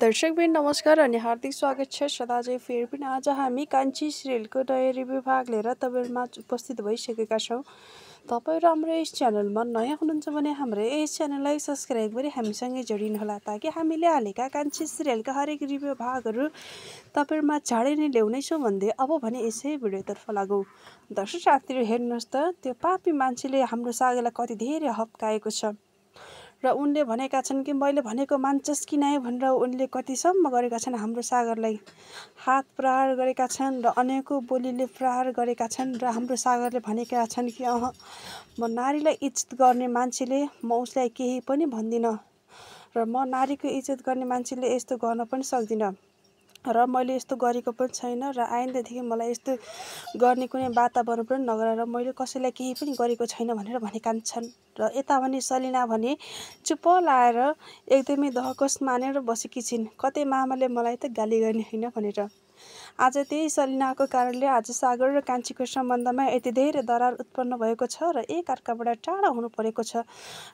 दर्शकबिन नमस्कार अनि हार्दिक स्वागत छ सदाझै फेरि पनि आज हामी कान्छी सिरियलको नयाँ रिभ्यू भाग लिएर तपाईँहरूमा उपस्थित भइसकेका छौँ। तपाईहरू हाम्रो यस च्यानलमा नयाँ हुनुहुन्छ भने हाम्रो यस च्यानललाई सब्सक्राइब गरी हामीसँगै जोडिनुहोला ताकि हामीले हालेका कान्छी सिरियलका हरेक रिभ्यू भागहरू तपाईहरूमा चाँडै नै ल्याउनेछौँ भन्दै अब भने यसै भिडियोतर्फ लागौँ। दर्शक साथीहरू हेर्नुहोस् त त्यो पापी मान्छेले हाम्रो सागरलाई कति धेरै हप्काएको छ र उनले भनेका छन् कि मैले भनेको मान्छस् कि नै भनेर उनले कतिसम्म गरेका छन् हाम्रो सागरलाई हात प्रहार गरेका छन् र अनेकौं बोलीले प्रहार गरेका छन् र हाम्रो सागरले भनेका छन् कि म नारीलाई इज्जत गर्ने मान्छेले म उसलाई केही पनि भन्दिनँ र म नारीको इज्जत गर्ने मान्छेले यस्तो गर्न पनि सक्दिनँ र मैले यस्तो गरेको पनि छैन र आइन्दादेखि मलाई यस्तो गर्ने कुनै वातावरण पनि नगर र मैले कसैलाई केही पनि गरेको छैन भनेर भनेका छन्। र यता भने सलिना भने चुप्प लाएर एकदमै दहकस मानेर बसेकी छिन्। कतै मामाले मलाई त गाली गर्ने होइन भनेर। आज त्यही सलिनाको कारणले आज सागर र कान्छीको सम्बन्धमा यति धेरै दरार उत्पन्न भएको छ र एकअर्काबाट टाढा हुनु परेको छ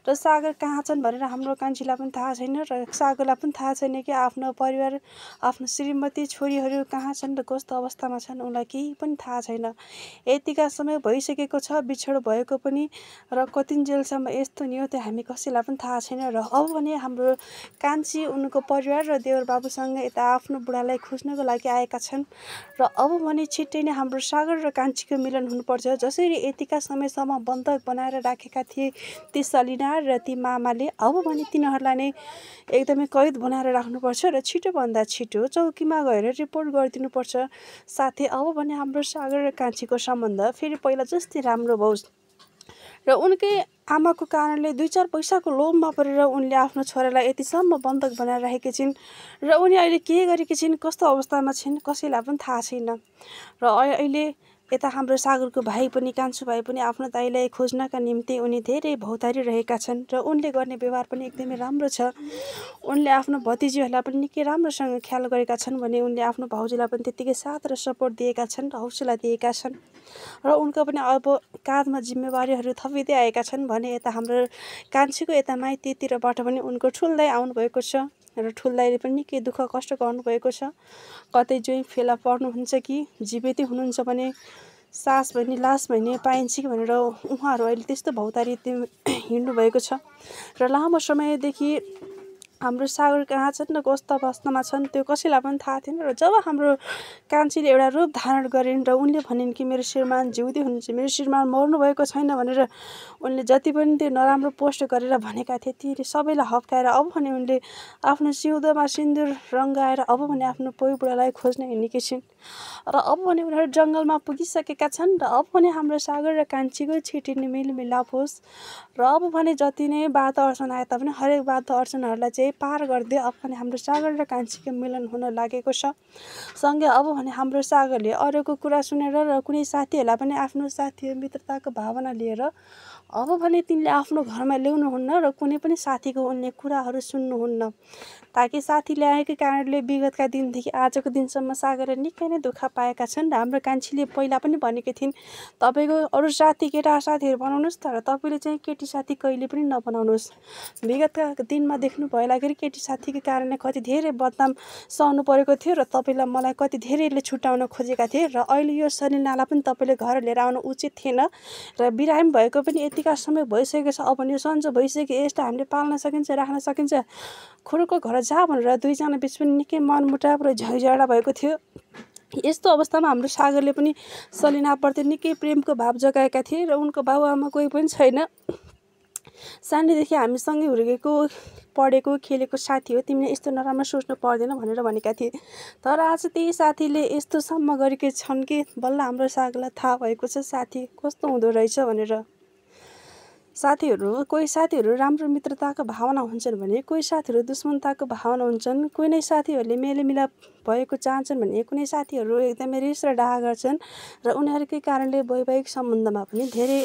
र सागर कहाँ छन् भनेर हाम्रो कान्छीलाई पनि थाहा छैन र सागरलाई पनि थाहा छैन कि आफ्नो परिवार आफ्नो श्रीमती छोरीहरू कहाँ छन् र कस्तो अवस्थामा छन् उनलाई केही पनि थाहा छैन। यतिका समय भइसकेको छ बिछोड भएको पनि र कतिन्जेलसम्म यस्तो नि हो त्यो हामी कसैलाई पनि थाहा छैन र अब भने हाम्रो कान्छी उनको परिवार र देवर बाबुसँग यता आफ्नो बुढालाई खोज्नको लागि आएका छन् र अब भने छिट्टै नै हाम्रो सागर र कान्छीको मिलन हुनुपर्छ। जसरी यतिका समयसम्म बन्धक बनाएर राखेका थिए ती सलिना र ती मामाले अब भने तिनीहरूलाई नै एकदमै कैद बनाएर राख्नुपर्छ र छिटोभन्दा छिटो चौकीमा गएर रिपोर्ट गरिदिनुपर्छ। साथै अब भने हाम्रो सागर र कान्छीको सम्बन्ध फेरि पहिला जस्तै राम्रो होस् र उनकै आमाको कारणले 2-4 पैसाको लोभमा परेर उनले आफ्नो छोरालाई यतिसम्म बन्धक बनाएर राखेकी छिन् र उनी अहिले के गरेकी छिन् कस्तो अवस्थामा छिन् कसैलाई पनि थाहा छैन। र अहिले यता हाम्रो सागरको भाइ पनि कान्छो भाइ पनि आफ्नो दाइलाई खोज्नका निम्ति उनी धेरै भौतारिरहेका छन् र उनले गर्ने व्यवहार पनि एकदमै राम्रो छ। उनले आफ्नो भतिजीहरूलाई पनि निकै राम्रोसँग ख्याल गरेका छन् भने उनले आफ्नो भाउजूलाई पनि त्यतिकै साथ र सपोर्ट दिएका छन् र हौसला दिएका छन् र उनको पनि अब काँधमा जिम्मेवारीहरू थपिँदै आएका छन् भने यता हाम्रो कान्छीको यता माइतीतिरबाट पनि उनको ठुल्दाइ आउनुभएको छ र ठुल्दाइले पनि निकै दुःख कष्ट गर्नुभएको छ। कतै जोइ फेला पर्नुहुन्छ कि जीवितै हुनुहुन्छ भने सास भन्ने लास भन्ने पाइन्छ कि भनेर उहाँहरू अहिले त्यस्तो भौतारी हिँड्नु भएको छ र लामो समयदेखि हाम्रो सागर कहाँ छन् र कस्तो अवस्थामा छन् त्यो कसैलाई पनि थाहा थिएन र जब हाम्रो कान्छीले एउटा रूप धारण गरिन् र उनले भनिन् कि मेरो श्रीमान जिउँदै हुनुहुन्छ मेरो श्रीमान मर्नु भएको छैन भनेर उनले जति पनि त्यो नराम्रो पोस्ट गरेर भनेका थिए ती सबैलाई हप्काएर अब भने उनले आफ्नो सिउँदोमा सिन्दुर रङ्गाएर अब भने आफ्नो पोइ बुढालाई खोज्न हिँडेकी छिन् र अब भने उनीहरू जङ्गलमा पुगिसकेका छन् र अब भने हाम्रो सागर र कान्छीको छिटै नै मेलमिलाप होस् र अब भने जति नै बाधा अर्चन आए तापनि हरेक बाधा अर्चनहरूलाई चाहिँ पार गर्दै अब भने हाम्रो सागर र कान्छीको मिलन हुन लागेको छ। सँगै अब भने हाम्रो सागरले अरूको कुरा सुनेर र कुनै साथीहरूलाई पनि आफ्नो साथी मित्रताको भावना लिएर अब भने तिनले आफ्नो घरमा ल्याउनुहुन्न र कुनै पनि साथीको उनले कुराहरू सुन्नुहुन्न ताकि साथी ल्याएकै कारणले विगतका दिनदेखि आजको दिनसम्म सागरले निकै नै दुःख पाएका छन् र हाम्रो कान्छीले पहिला पनि भनेकी थिइन् तपाईँको अरू साथी केटा साथीहरू बनाउनुहोस् तर तपाईँले चाहिँ केटी साथी कहिले पनि नबनाउनुहोस्। विगतका दिनमा देख्नु भएलाखेरि केटी साथीको कारणले कति धेरै बदनाम सहनु परेको थियो र तपाईँलाई मलाई कति धेरैले छुट्याउन खोजेका थिए र अहिले यो सलिनालाई पनि तपाईँले घर लिएर आउनु उचित थिएन र बिरामी भएको पनि यतिका समय भइसकेको छ अब यो सन्चो भइसक्यो यसलाई हामीले पाल्न सकिन्छ राख्न सकिन्छ खुरुको घर जा भनेर दुईजना बिच पनि निकै मनमुटाव र झैझगडा भएको थियो। यस्तो अवस्थामा हाम्रो सागरले पनि सलिनाप्रति निकै प्रेमको भाव जगाएका थिए र उनको बाबुआमा कोही पनि छैन। सानैदेखि हामीसँगै हुर्केको पढेको खेलेको साथी हो तिमीले यस्तो नराम्रो सोच्नु पर्दैन भनेर भनेका थिए तर आज त्यही साथीले यस्तोसम्म गरेकै छन् कि बल्ल हाम्रो सागरलाई थाहा भएको छ साथी कस्तो हुँदो रहेछ भनेर। कोही साथीहरू राम्रो मित्रताको भावना हुन्छन् भने कोही साथीहरू दुश्मनताको भावना हुन्छन् कोही नै साथीहरूले मेलमिलाप भएको चाहन्छन् भने कुनै साथीहरू एकदमै रिस र डाहा गर्छन् र उनीहरूकै कारणले वैवाहिक सम्बन्धमा पनि धेरै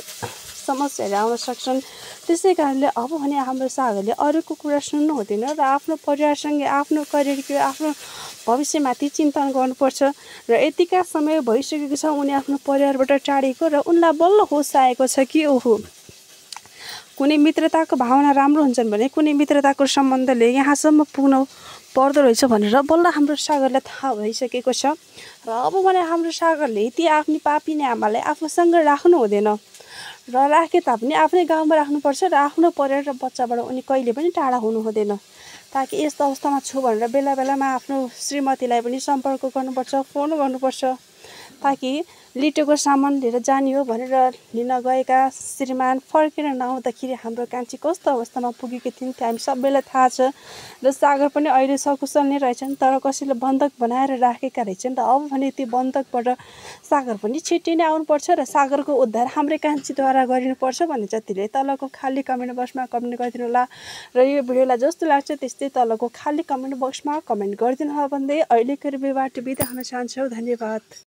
समस्याहरू आउन सक्छन्। त्यसै कारणले अब भने हाम्रो सागरले अरूको कुरा सुन्नु हुँदैन र आफ्नो परिवारसँगै आफ्नो करियरको आफ्नो भविष्यमाथि चिन्तन गर्नुपर्छ र यतिका समय भइसकेको छ उनी आफ्नो परिवारबाट टाढेको र उनलाई बल्ल होस आएको छ कि ओहो कुनै मित्रताको भावना राम्रो हुन्छन् भने कुनै मित्रताको सम्बन्धले यहाँसम्म पर्दो रहेछ भनेर बल्ल हाम्रो सागरलाई थाहा भइसकेको छ। र अब भने हाम्रो सागरले ती आफ्नी पापिने आमालाई आफूसँग राख्नु हुँदैन र राखे तापनि आफ्नै गाउँमा राख्नुपर्छ र आफ्नो परिवार र बच्चाबाट उनी कहिले पनि टाढा हुनु हुँदैन। ताकि यस्तो अवस्थामा छु भनेर बेला बेलामा आफ्नो श्रीमतीलाई पनि सम्पर्क गर्नुपर्छ, फोन गर्नुपर्छ, ताकि लिटोको सामान लिएर जाने हो भनेर लिन गएका श्रीमान फर्केर नआउँदाखेरि हाम्रो कान्छी कस्तो अवस्थामा पुगेकी थिइन् त्यो हामी सबैलाई थाहा छ। र सागर पनि अहिले सकुशल नै रहेछन्, तर कसैले बन्धक बनाएर राखेका रहेछन्। र अब भने त्यो बन्धकबाट सागर पनि छिट्टै नै आउनुपर्छ र सागरको उद्धार हाम्रै कान्छीद्वारा गरिनुपर्छ भन्ने जतिले तलको खाली कमेन्ट बक्समा कमेन्ट गरिदिनु होला। र यो भिडियोलाई जस्तो लाग्छ त्यस्तै तलको खाली कमेन्ट बक्समा कमेन्ट गरिदिनु होला भन्दै अहिलेको रिभ्यूबाट बिदा हुन चाहन्छु। धन्यवाद।